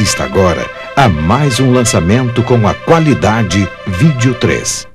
Assista agora a mais um lançamento com a qualidade Vídeo Três.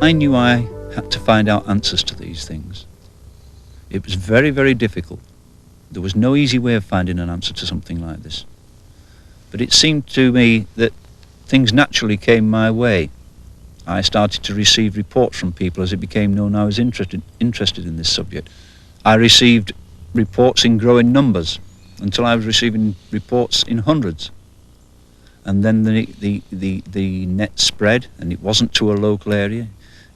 I knew I had to find out answers to these things. It was very, very difficult. There was no easy way of finding an answer to something like this. But it seemed to me that things naturally came my way. I started to receive reports from people as it became known I was interested in this subject. I received reports in growing numbers until I was receiving reports in hundreds. And then the net spread, and it wasn't to a local area.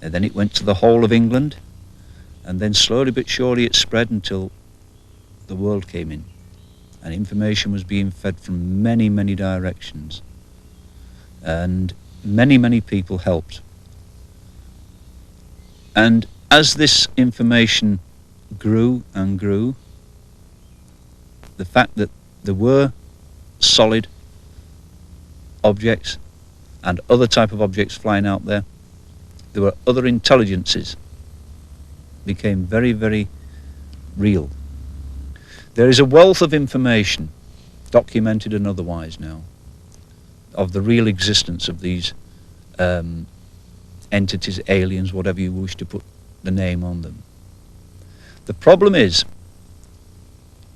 And then it went to the whole of England, and then slowly but surely it spread until the world came in, and information was being fed from many, many directions, and many, many people helped. And as this information grew and grew, the fact that there were solid objects and other type of objects flying out there were other intelligences, became very, very real. There is a wealth of information, documented and otherwise now, of the real existence of these entities, aliens, whatever you wish to put the name on them. The problem is,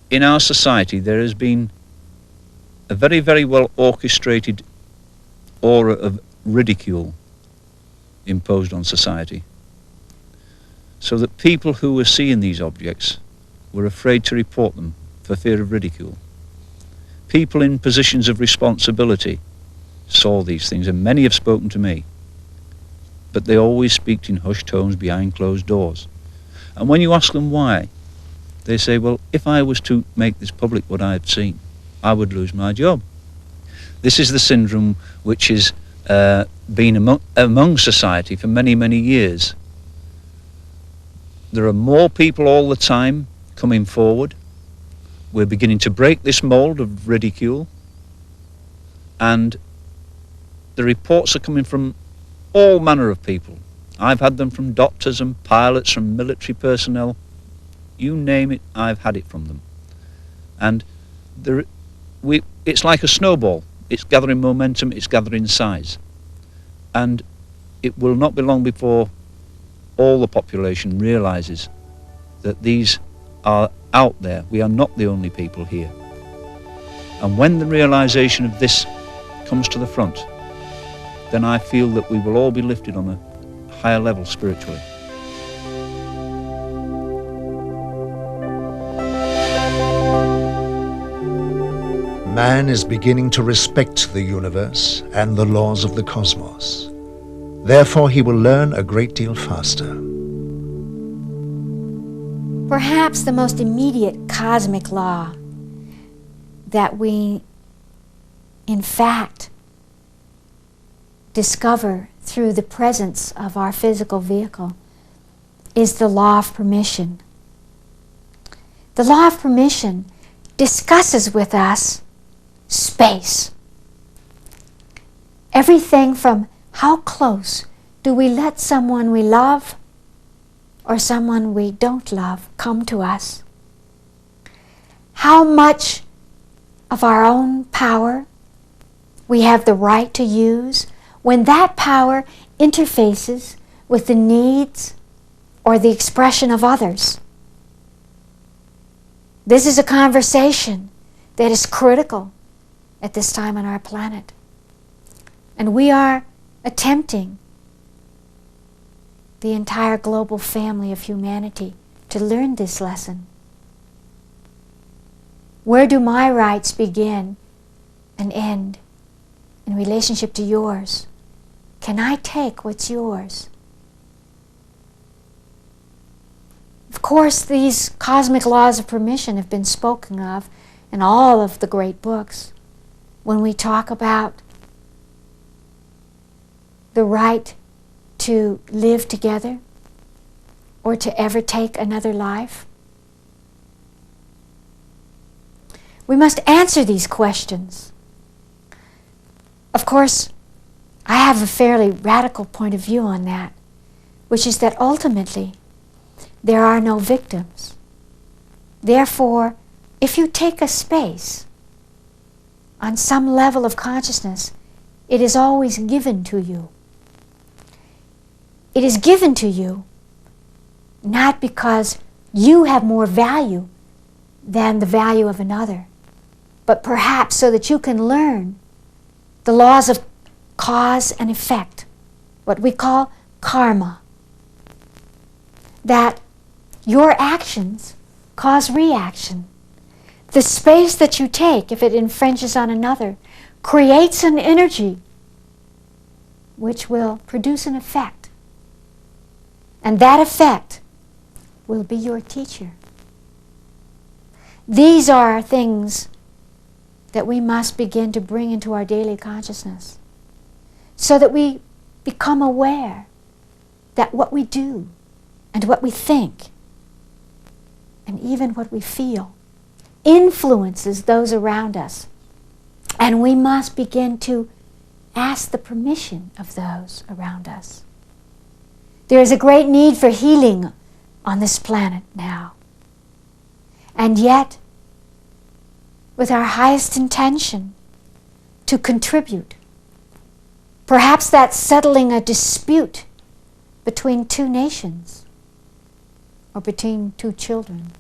in our society there has been a very, very well orchestrated aura of ridicule imposed on society, so that people who were seeing these objects were afraid to report them for fear of ridicule. People in positions of responsibility saw these things, and many have spoken to me, but they always speak in hushed tones behind closed doors. And when you ask them why, they say, well, if I was to make this public what I had seen, I would lose my job. This is the syndrome which is been among society for many, many years. There are more people all the time coming forward. We're beginning to break this mold of ridicule, and the reports are coming from all manner of people. I've had them from doctors and pilots, from military personnel. You name it, I've had it from them. And it's like a snowball. It's gathering momentum, it's gathering size. And it will not be long before all the population realizes that these are out there. We are not the only people here. And when the realization of this comes to the front, then I feel that we will all be lifted on a higher level spiritually. Man is beginning to respect the universe and the laws of the cosmos. Therefore, he will learn a great deal faster. Perhaps the most immediate cosmic law that we, in fact, discover through the presence of our physical vehicle is the law of permission. The law of permission discusses with us space. Everything from how close do we let someone we love or someone we don't love come to us? How much of our own power we have the right to use when that power interfaces with the needs or the expression of others? This is a conversation that is critical at this time on our planet. And we are attempting, the entire global family of humanity, to learn this lesson. Where do my rights begin and end in relationship to yours? Can I take what's yours? course, these cosmic laws of permission have been spoken of in all of the great books when we talk about the right to live together or to ever take another life. We must answer these questions. Of course, I have a fairly radical point of view on that, which is that ultimately there are no victims. Therefore, if you take a space on some level of consciousness, it is always given to you. It is given to you not because you have more value than the value of another, but perhaps so that you can learn the laws of cause and effect, what we call karma. That your actions cause reaction. The space that you take, if it infringes on another, creates an energy which will produce an effect. And that effect will be your teacher. These are things that we must begin to bring into our daily consciousness so that we become aware that what we do and what we think and even what we feel influences those around us. And we must begin to ask the permission of those around us. There is a great need for healing on this planet now. And yet, with our highest intention to contribute, perhaps that's settling a dispute between two nations or between two children.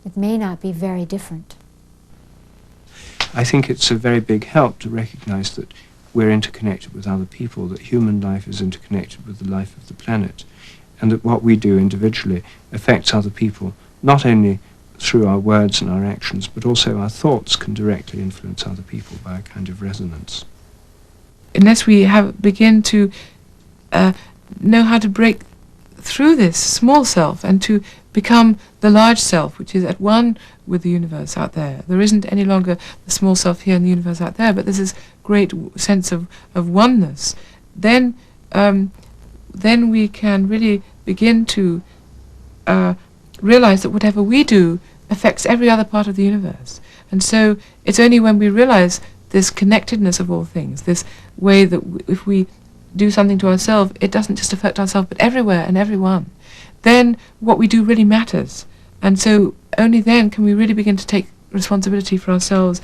It may not be very different. I think it's a very big help to recognize that we're interconnected with other people, that human life is interconnected with the life of the planet, and that what we do individually affects other people, not only through our words and our actions, but also our thoughts can directly influence other people by a kind of resonance. Unless we begin to know how to break through this small self and to become the large self, which is at one with the universe out there. There isn't any longer the small self here and the universe out there, but there's this great sense of oneness. Then we can really begin to realize that whatever we do affects every other part of the universe. And so it's only when we realize this connectedness of all things, this way that if we do something to ourselves, it doesn't just affect ourselves, but everywhere and everyone, then what we do really matters. And so only then can we really begin to take responsibility for ourselves,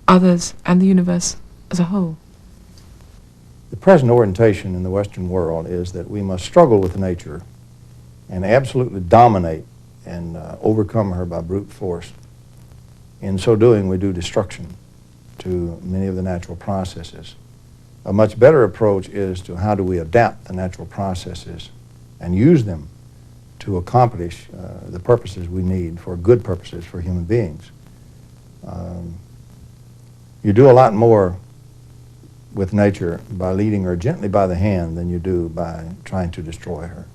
others, and the universe as a whole. The present orientation in the Western world is that we must struggle with nature and absolutely dominate and overcome her by brute force. In so doing, we do destruction to many of the natural processes. A much better approach is to how do we adapt the natural processes and use them to accomplish the purposes we need for good purposes for human beings. You do a lot more with nature by leading her gently by the hand than you do by trying to destroy her.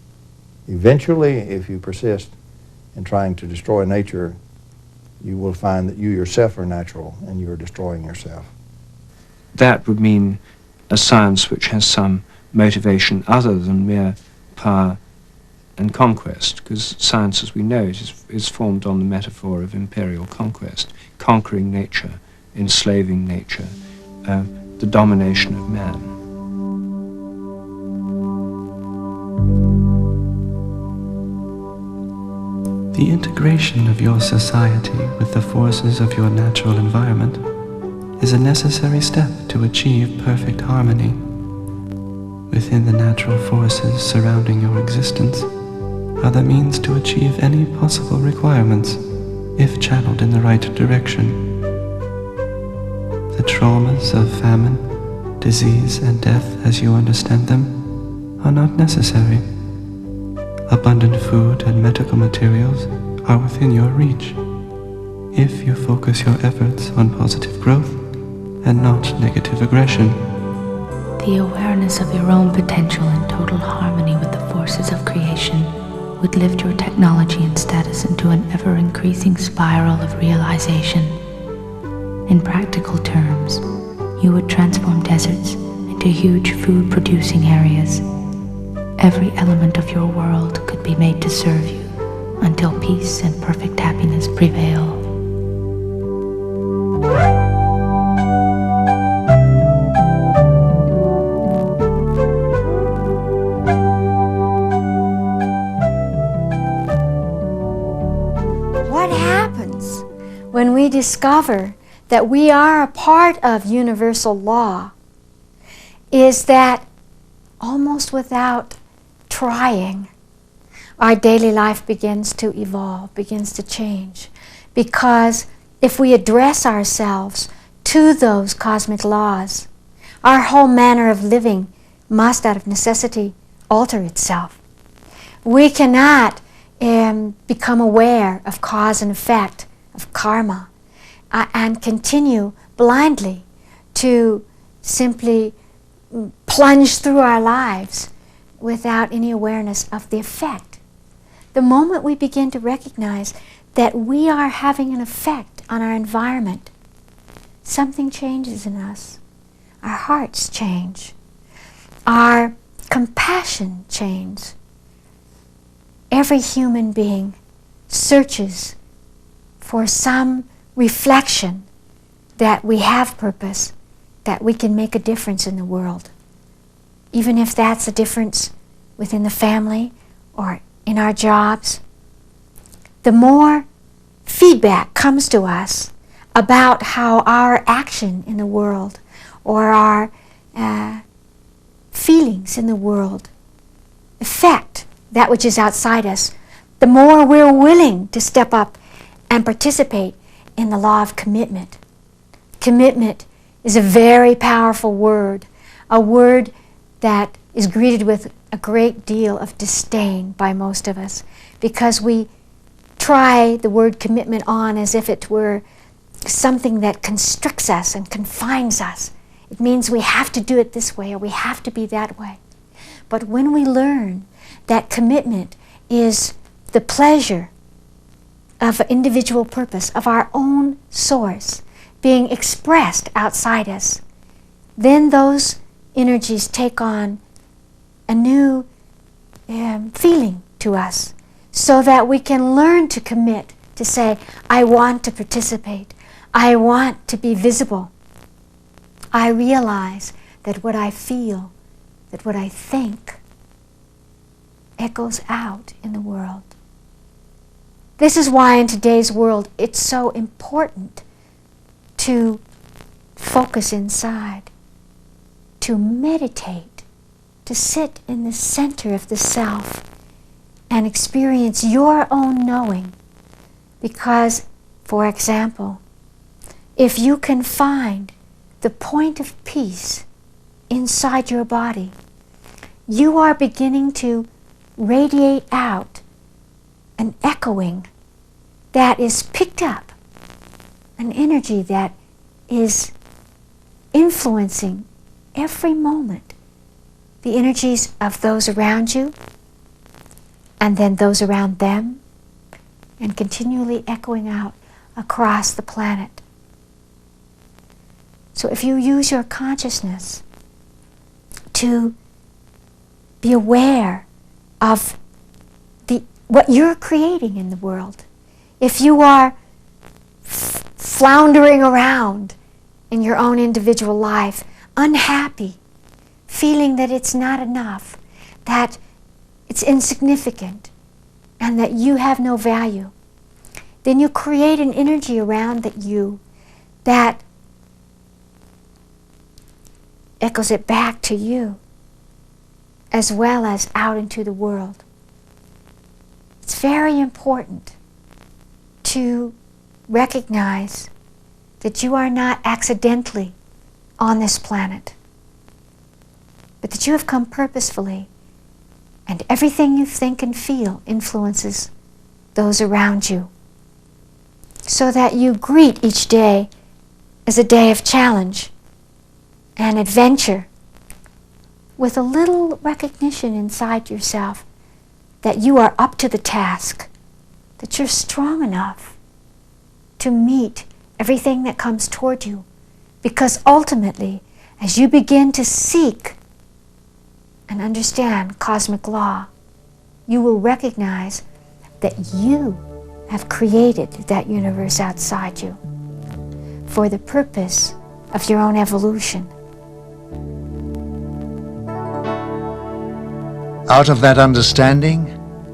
Eventually, if you persist in trying to destroy nature, you will find that you yourself are natural and you are destroying yourself. That would mean a science which has some motivation other than mere power and conquest, because science as we know it is formed on the metaphor of imperial conquest, conquering nature, enslaving nature, the domination of man. The integration of your society with the forces of your natural environment is a necessary step to achieve perfect harmony. Within the natural forces surrounding your existence are the means to achieve any possible requirements, if channeled in the right direction. The traumas of famine, disease, and death as you understand them are not necessary. Abundant food and medical materials are within your reach, if you focus your efforts on positive growth and not negative aggression. The awareness of your own potential in total harmony with the forces of creation would lift your technology and status into an ever-increasing spiral of realization. In practical terms, you would transform deserts into huge food-producing areas. Every element of your world could be made to serve you until peace and perfect happiness prevail. What happens when we discover that we are a part of universal law is that almost without trying, our daily life begins to evolve, begins to change. Because if we address ourselves to those cosmic laws, our whole manner of living must, out of necessity, alter itself. We cannot become aware of cause and effect, of karma, and continue blindly to simply plunge through our lives without any awareness of the effect. The moment we begin to recognize that we are having an effect on our environment, something changes in us. Our hearts change. Our compassion changes. Every human being searches for some reflection that we have purpose, that we can make a difference in the world. Even if that's a difference within the family or in our jobs. The more feedback comes to us about how our action in the world or our feelings in the world affect that which is outside us, the more we're willing to step up and participate in the law of commitment. Commitment is a very powerful word, a word that is greeted with a great deal of disdain by most of us, because we try the word commitment on as if it were something that constricts us and confines us. It means we have to do it this way or we have to be that way. But when we learn that commitment is the pleasure of individual purpose, of our own source being expressed outside us, then those energies take on a new feeling to us, so that we can learn to commit, to say, I want to participate, I want to be visible. I realize that what I feel, that what I think, echoes out in the world. This is why in today's world it's so important to focus inside, to meditate, to sit in the center of the self and experience your own knowing. Because, for example, if you can find the point of peace inside your body, you are beginning to radiate out an echoing that is picked up, an energy that is influencing every moment the energies of those around you, and then those around them, and continually echoing out across the planet. So if you use your consciousness to be aware of what you're creating in the world, if you are floundering around in your own individual life, unhappy, feeling that it's not enough, that it's insignificant, and that you have no value, then you create an energy around you that echoes it back to you, as well as out into the world. It's very important to recognize that you are not accidentally on this planet, but that you have come purposefully, and everything you think and feel influences those around you, so that you greet each day as a day of challenge and adventure, with a little recognition inside yourself that you are up to the task, that you're strong enough to meet everything that comes toward you. Because ultimately, as you begin to seek and understand cosmic law, you will recognize that you have created that universe outside you for the purpose of your own evolution. Out of that understanding,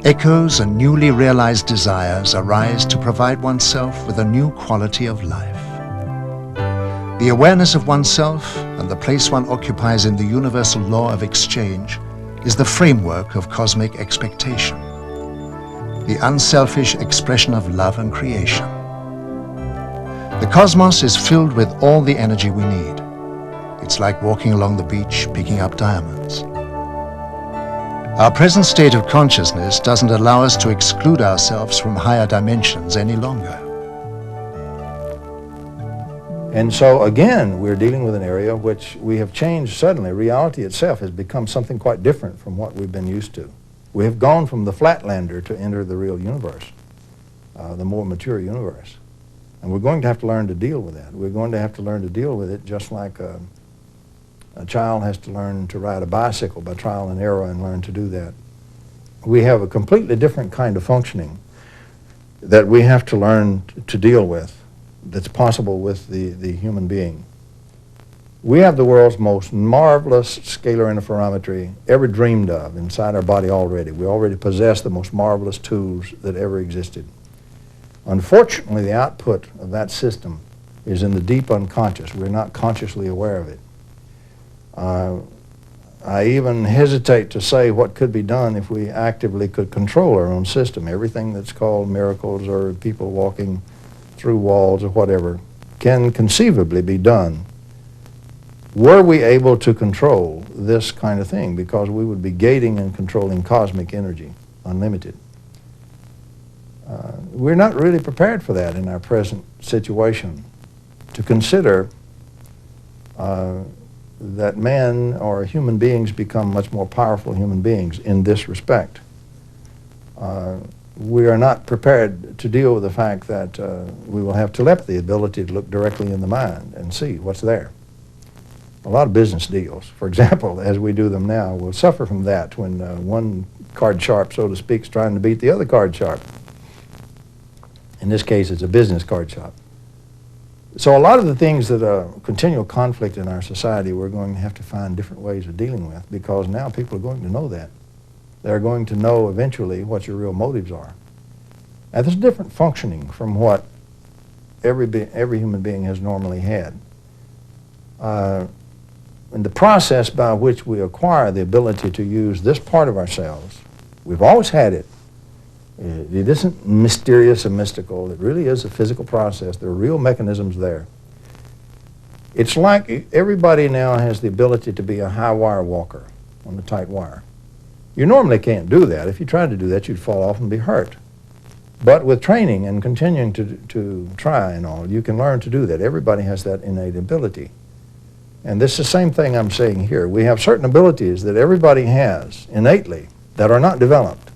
echoes and newly realized desires arise to provide oneself with a new quality of life. The awareness of oneself and the place one occupies in the universal law of exchange is the framework of cosmic expectation, the unselfish expression of love and creation. The cosmos is filled with all the energy we need. It's like walking along the beach picking up diamonds. Our present state of consciousness doesn't allow us to exclude ourselves from higher dimensions any longer. And so again, we're dealing with an area which we have changed suddenly. Reality itself has become something quite different from what we've been used to. We have gone from the flatlander to enter the real universe, the more mature universe. And we're going to have to learn to deal with that. We're going to have to learn to deal with it just like a child has to learn to ride a bicycle by trial and error and learn to do that. We have a completely different kind of functioning that we have to learn to deal with that's possible with the human being. We have the world's most marvelous scalar interferometry ever dreamed of inside our body already. We already possess the most marvelous tools that ever existed. Unfortunately, the output of that system is in the deep unconscious. We're not consciously aware of it. I even hesitate to say what could be done if we actively could control our own system. Everything that's called miracles or people walking through walls or whatever can conceivably be done were we able to control this kind of thing, because we would be gating and controlling cosmic energy, unlimited. We're not really prepared for that in our present situation, to consider that man or human beings become much more powerful human beings in this respect. We are not prepared to deal with the fact that we will have telepathy, the ability to look directly in the mind and see what's there. A lot of business deals, for example, as we do them now, will suffer from that when one card sharp, so to speak, is trying to beat the other card sharp. In this case, it's a business card sharp. So a lot of the things that are continual conflict in our society, we're going to have to find different ways of dealing with, because now people are going to know that. They're going to know eventually what your real motives are. And this is different functioning from what every human being has normally had. In the process by which we acquire the ability to use this part of ourselves, we've always had it. It isn't mysterious and mystical. It really is a physical process. There are real mechanisms there. It's like everybody now has the ability to be a high wire walker on the tight wire. You normally can't do that. If you tried to do that, you'd fall off and be hurt. But with training and continuing to try and all, you can learn to do that. Everybody has that innate ability. And this is the same thing I'm saying here. We have certain abilities that everybody has innately that are not developed,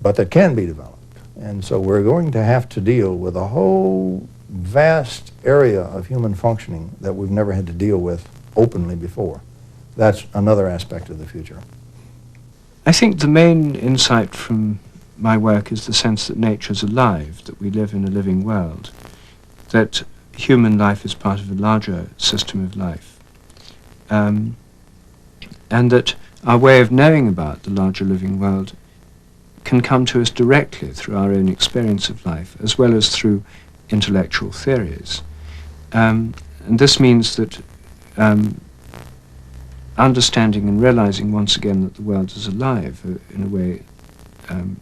but that can be developed. And so we're going to have to deal with a whole vast area of human functioning that we've never had to deal with openly before. That's another aspect of the future. I think the main insight from my work is the sense that nature's alive, that we live in a living world, that human life is part of a larger system of life, and that our way of knowing about the larger living world can come to us directly through our own experience of life, as well as through intellectual theories. And this means that understanding and realizing once again that the world is alive in a way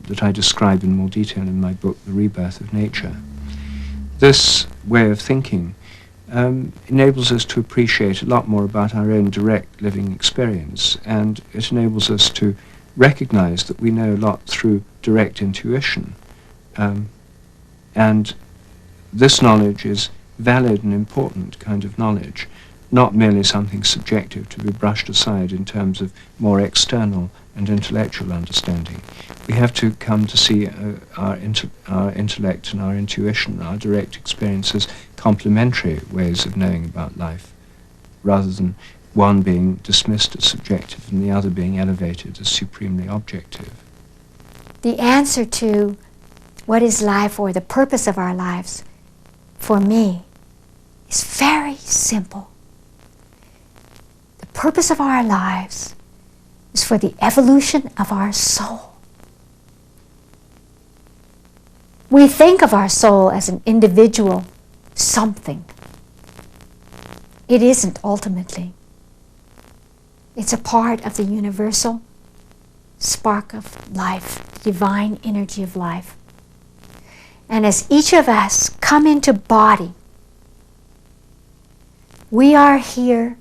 that I describe in more detail in my book, The Rebirth of Nature. This way of thinking enables us to appreciate a lot more about our own direct living experience, and it enables us to recognize that we know a lot through direct intuition. And this knowledge is valid and important kind of knowledge, not merely something subjective to be brushed aside in terms of more external and intellectual understanding. We have to come to see our intellect and our intuition, our direct experiences, complementary ways of knowing about life, rather than one being dismissed as subjective and the other being elevated as supremely objective. The answer to what is life or the purpose of our lives, for me, is very simple. The purpose of our lives is for the evolution of our soul. We think of our soul as an individual something. It isn't ultimately. It's a part of the universal spark of life, divine energy of life. And as each of us come into body, we are here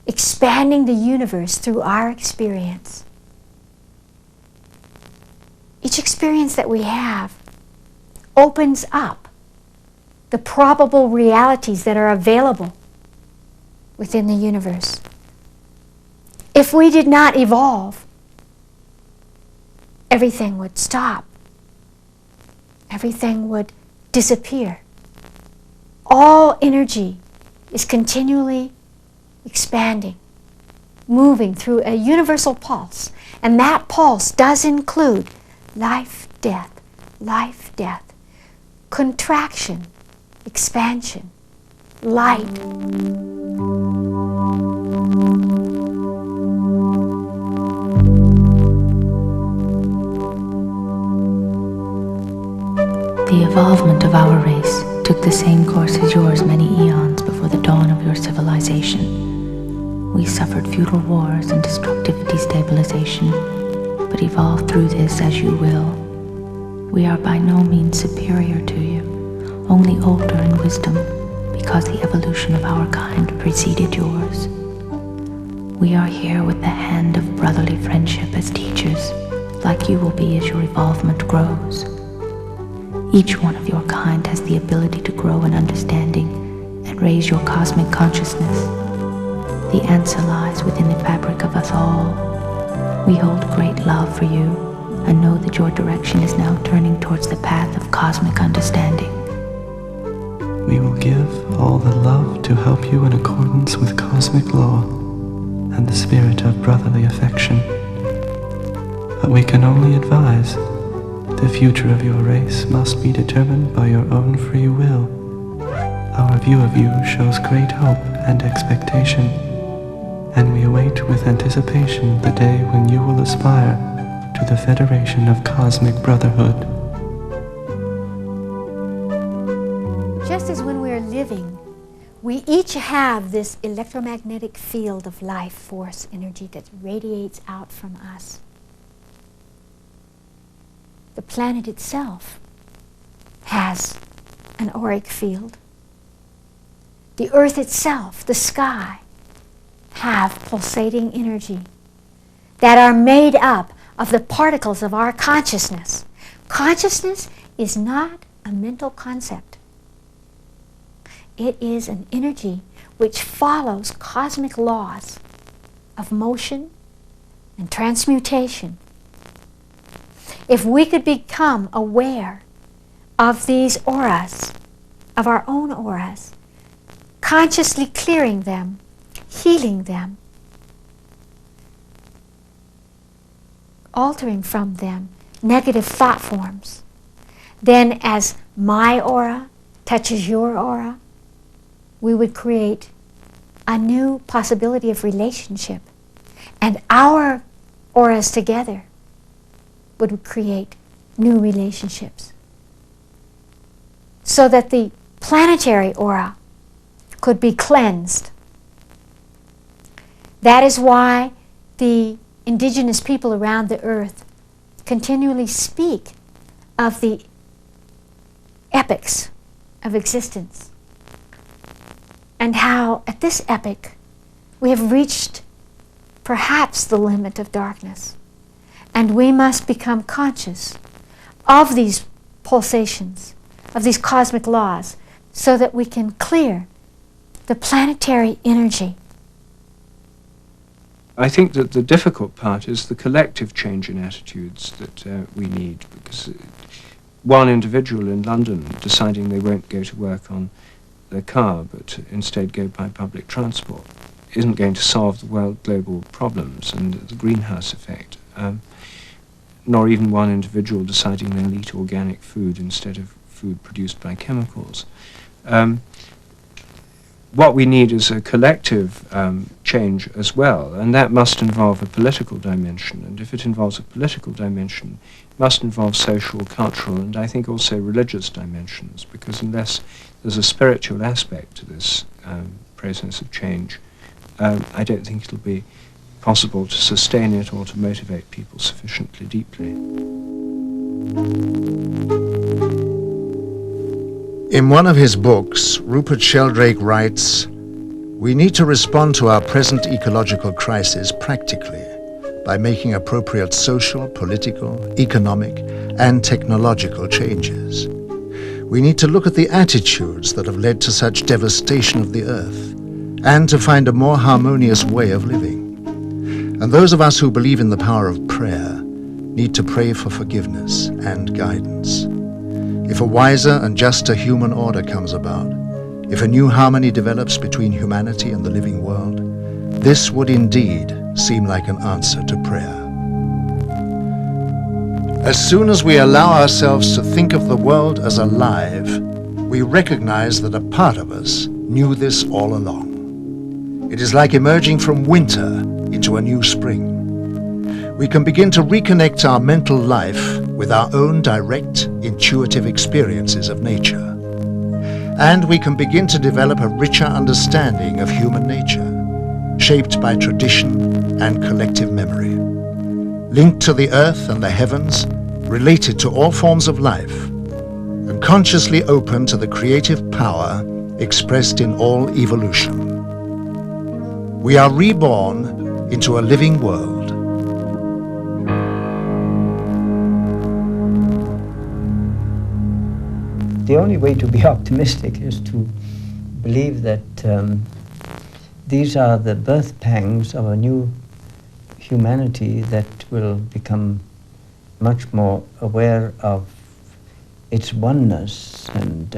expanding the universe through our experience. Each experience that we have opens up the probable realities that are available within the universe. If we did not evolve, everything would stop. Everything would disappear. All energy is continually expanding, moving through a universal pulse. And that pulse does include life, death, contraction, expansion, light. The evolvement of our race took the same course as yours many eons before the dawn of your civilization. We suffered feudal wars and destructive destabilization, but evolved through this as you will. We are by no means superior to you, only older in wisdom, because the evolution of our kind preceded yours. We are here with the hand of brotherly friendship as teachers, like you will be as your evolvement grows. Each one of your kind has the ability to grow in understanding and raise your cosmic consciousness. The answer lies within the fabric of us all. We hold great love for you and know that your direction is now turning towards the path of cosmic understanding. We will give all the love to help you in accordance with cosmic law and the spirit of brotherly affection. But we can only advise. The future of your race must be determined by your own free will. Our view of you shows great hope and expectation, and we await with anticipation the day when you will aspire to the federation of cosmic brotherhood. Just as when we're living, we each have this electromagnetic field of life force energy that radiates out from us. The planet itself has an auric field. The earth itself, the sky, have pulsating energy that are made up of the particles of our consciousness. Consciousness is not a mental concept. It is an energy which follows cosmic laws of motion and transmutation. If we could become aware of these auras, of our own auras, consciously clearing them, healing them, altering from them negative thought forms, then as my aura touches your aura, we would create a new possibility of relationship, and our auras together would create new relationships, so that the planetary aura could be cleansed. That is why the indigenous people around the earth continually speak of the epochs of existence, and how at this epoch we have reached perhaps the limit of darkness. And we must become conscious of these pulsations, of these cosmic laws, so that we can clear the planetary energy. I think that the difficult part is the collective change in attitudes that we need, because one individual in London deciding they won't go to work on their car but instead go by public transport isn't going to solve the world global problems and the greenhouse effect, nor even one individual deciding they'll eat organic food instead of food produced by chemicals. What we need is a collective change as well, and that must involve a political dimension, and if it involves a political dimension, it must involve social, cultural, and I think also religious dimensions, because unless there's a spiritual aspect to this process of change, I don't think it'll be possible to sustain it or to motivate people sufficiently deeply. In one of his books, Rupert Sheldrake writes, "We need to respond to our present ecological crisis practically by making appropriate social, political, economic, and technological changes. We need to look at the attitudes that have led to such devastation of the earth and to find a more harmonious way of living. And those of us who believe in the power of prayer need to pray for forgiveness and guidance. If a wiser and juster human order comes about, if a new harmony develops between humanity and the living world, this would indeed seem like an answer to prayer." As soon as we allow ourselves to think of the world as alive, we recognize that a part of us knew this all along. It is like emerging from winter into a new spring. We can begin to reconnect our mental life with our own direct, intuitive experiences of nature. And we can begin to develop a richer understanding of human nature, shaped by tradition and collective memory, linked to the earth and the heavens, related to all forms of life, and consciously open to the creative power expressed in all evolution. We are reborn into a living world. The only way to be optimistic is to believe that these are the birth pangs of a new humanity that will become much more aware of its oneness and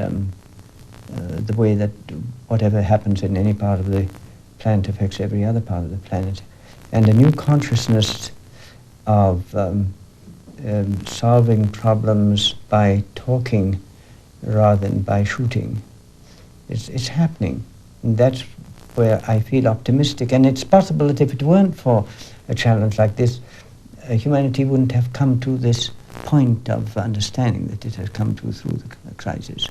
the way that whatever happens in any part of the planet affects every other part of the planet, and a new consciousness of solving problems by talking rather than by shooting. It's happening, and that's where I feel optimistic. And it's possible that if it weren't for a challenge like this, humanity wouldn't have come to this point of understanding that it has come to through the crisis.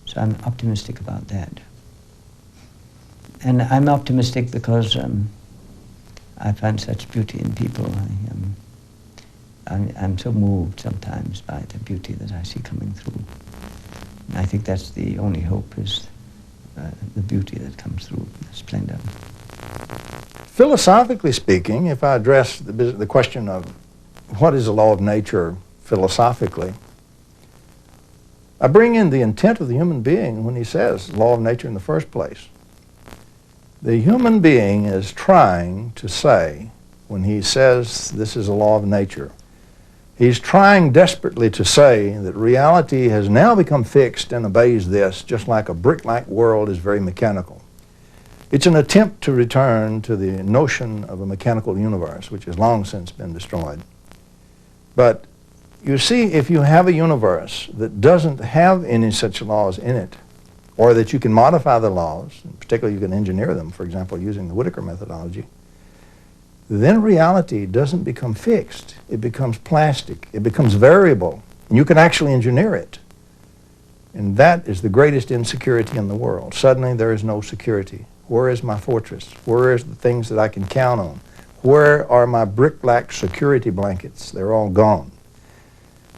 So I'm optimistic about that. And I'm optimistic because I find such beauty in people. I'm so moved sometimes by the beauty that I see coming through. And I think that's the only hope, is the beauty that comes through, the splendor. Philosophically speaking, if I address the question of what is the law of nature philosophically, I bring in the intent of the human being when he says law of nature in the first place. The human being is trying to say, when he says this is a law of nature, he's trying desperately to say that reality has now become fixed and obeys this, just like a brick-like world is very mechanical. It's an attempt to return to the notion of a mechanical universe, which has long since been destroyed. But you see, if you have a universe that doesn't have any such laws in it, or that you can modify the laws, and particularly you can engineer them, for example, using the Whittaker methodology, then reality doesn't become fixed. It becomes plastic. It becomes variable. And you can actually engineer it. And that is the greatest insecurity in the world. Suddenly there is no security. Where is my fortress? Where is the things that I can count on? Where are my brick-like security blankets? They're all gone.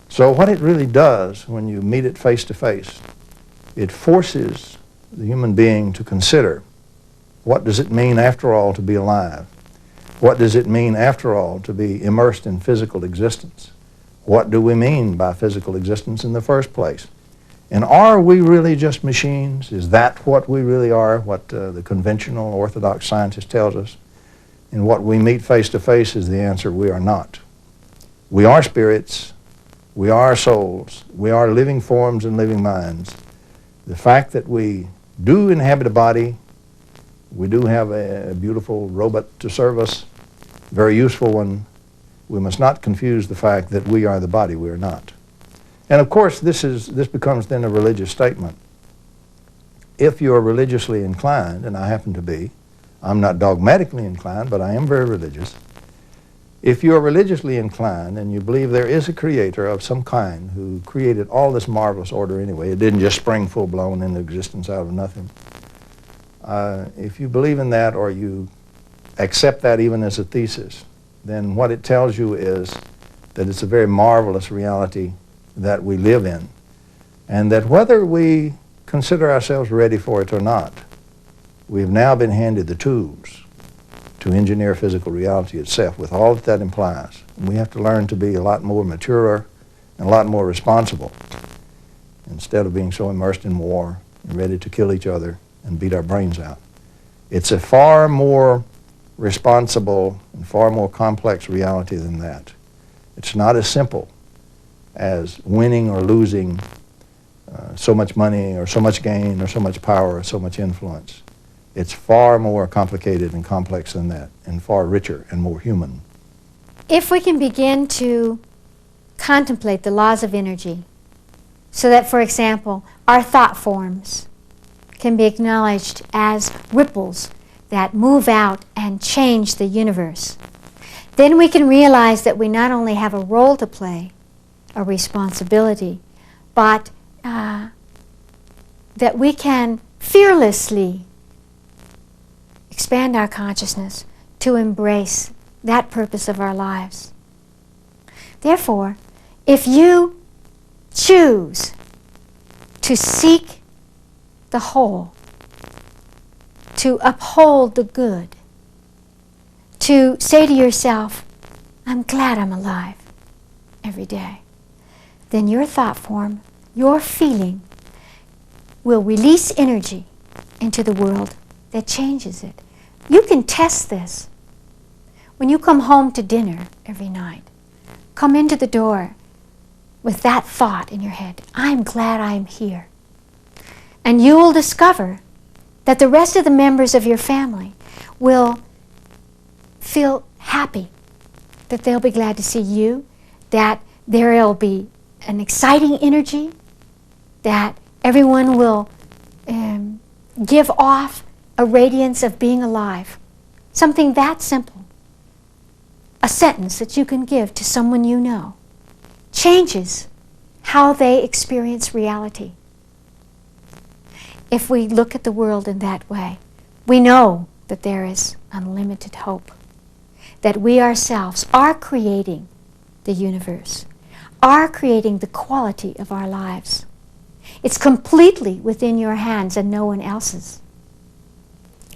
So what it really does when you meet it face to face, it forces the human being to consider, what does it mean after all to be alive? What does it mean after all to be immersed in physical existence? What do we mean by physical existence in the first place? And are we really just machines? Is that what we really are, what the conventional orthodox scientist tells us? And what we meet face to face is the answer: we are not. We are spirits, we are souls, we are living forms and living minds. The fact that we do inhabit a body, we do have a beautiful robot to serve us, very useful one, we must not confuse the fact that we are the body, we are not. And of course this becomes then a religious statement. If you are religiously inclined, and I happen to be, I'm not dogmatically inclined, but I am very religious. If you are religiously inclined and you believe there is a creator of some kind who created all this marvelous order anyway, it didn't just spring full-blown into existence out of nothing. If you believe in that, or you accept that even as a thesis, then what it tells you is that it's a very marvelous reality that we live in, and that whether we consider ourselves ready for it or not, we've now been handed the tools to engineer physical reality itself with all that implies. And we have to learn to be a lot more mature and a lot more responsible, instead of being so immersed in war and ready to kill each other and beat our brains out. It's a far more responsible and far more complex reality than that. It's not as simple as winning or losing so much money or so much gain or so much power or so much influence. It's far more complicated and complex than that, and far richer and more human. If we can begin to contemplate the laws of energy, so that, for example, our thought forms can be acknowledged as ripples that move out and change the universe, then we can realize that we not only have a role to play, a responsibility, but that we can fearlessly expand our consciousness to embrace that purpose of our lives. Therefore, if you choose to seek the whole, to uphold the good, to say to yourself, I'm glad I'm alive every day, then your thought form, your feeling, will release energy into the world that changes it. You can test this. When you come home to dinner every night, come into the door with that thought in your head, I'm glad I'm here. And you will discover that the rest of the members of your family will feel happy, that they'll be glad to see you, that there will be an exciting energy, that everyone will give off a radiance of being alive. Something that simple. A sentence that you can give to someone you know changes how they experience reality. If we look at the world in that way, we know that there is unlimited hope, that we ourselves are creating the universe, are creating the quality of our lives. It's completely within your hands and no one else's.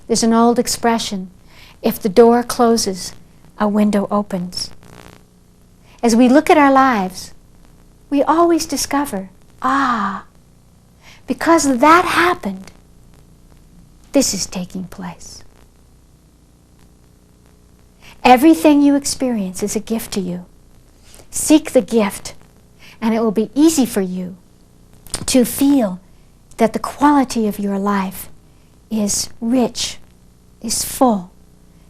There's an old expression, if the door closes, a window opens. As we look at our lives, we always discover, because that happened, this is taking place. Everything you experience is a gift to you. Seek the gift, and it will be easy for you to feel that the quality of your life is rich, is full,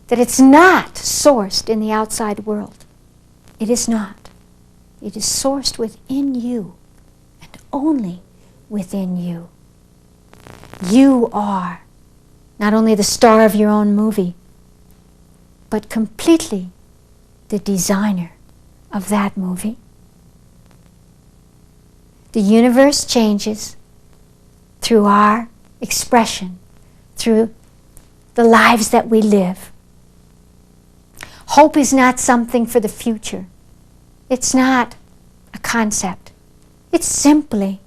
that it's not sourced in the outside world. It is not. It is sourced within you, and only within you. You are not only the star of your own movie, but completely the designer of that movie. The universe changes through our expression, through the lives that we live. Hope is not something for the future. It's not a concept. It's simply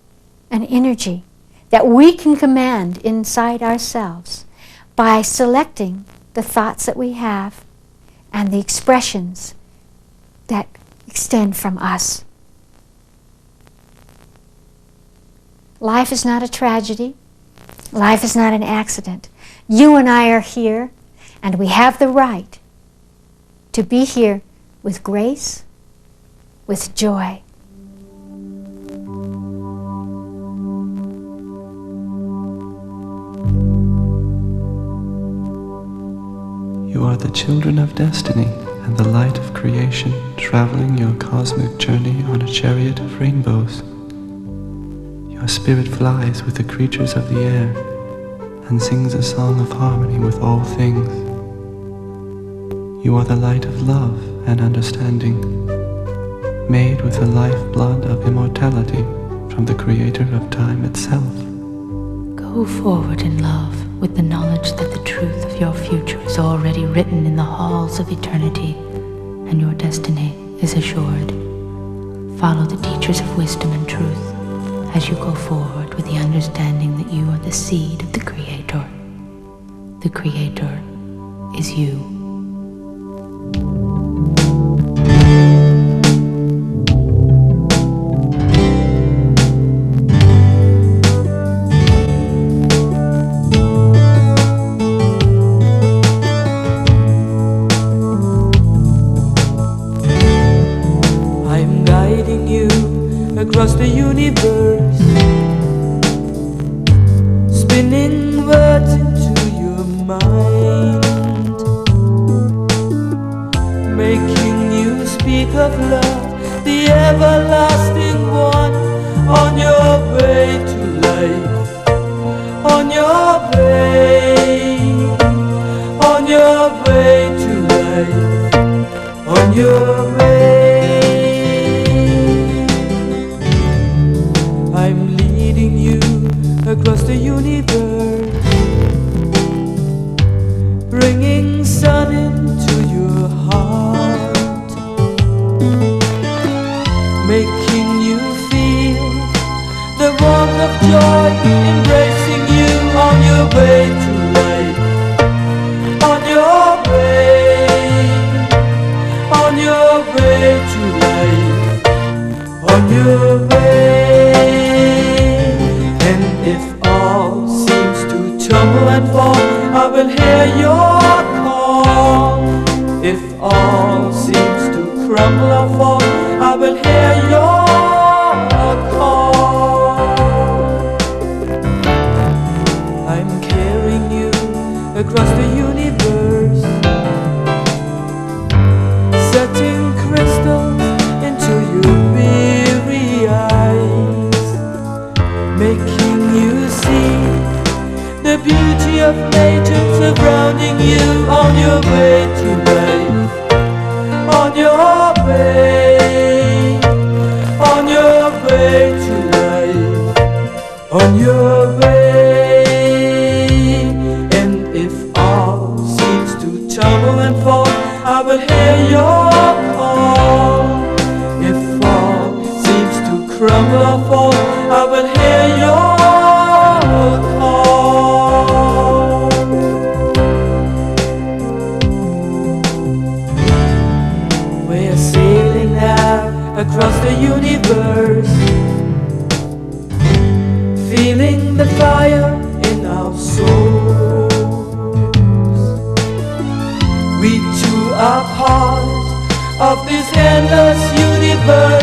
an energy that we can command inside ourselves by selecting the thoughts that we have and the expressions that extend from us. Life is not a tragedy. Life is not an accident. You and I are here, and we have the right to be here with grace, with joy. You are the children of destiny and the light of creation, traveling your cosmic journey on a chariot of rainbows. Your spirit flies with the creatures of the air and sings a song of harmony with all things. You are the light of love and understanding, made with the lifeblood of immortality from the creator of time itself. Go forward in love with the knowledge that the truth of your future is already written in the halls of eternity, and your destiny is assured. Follow the teachers of wisdom and truth as you go forward with the understanding that you are the seed of the Creator. The Creator is you. I'm guiding you across the universe, spinning words into your mind, making you speak of love, the everlasting one, on your way to life, on your way to life, on your way. I'm leading you across the universe, bringing sun into your heart, making you feel the warmth of joy, embracing you on your way to life, on your way to life, on your way. And if all seems to tumble and fall, I will hear your call. If all seems to crumble or fall, I will hear your call. I'm carrying you across the universe, setting crystals into your weary eyes, making you see the beauty of nature surrounding you on your way to life, on your way to life, on your way. And if all seems to tumble and fall, I will hear your call. If all seems to crumble or fall, I will hear your call. We're sailing now across the universe, feeling the fire in our souls. We too are part of this endless universe,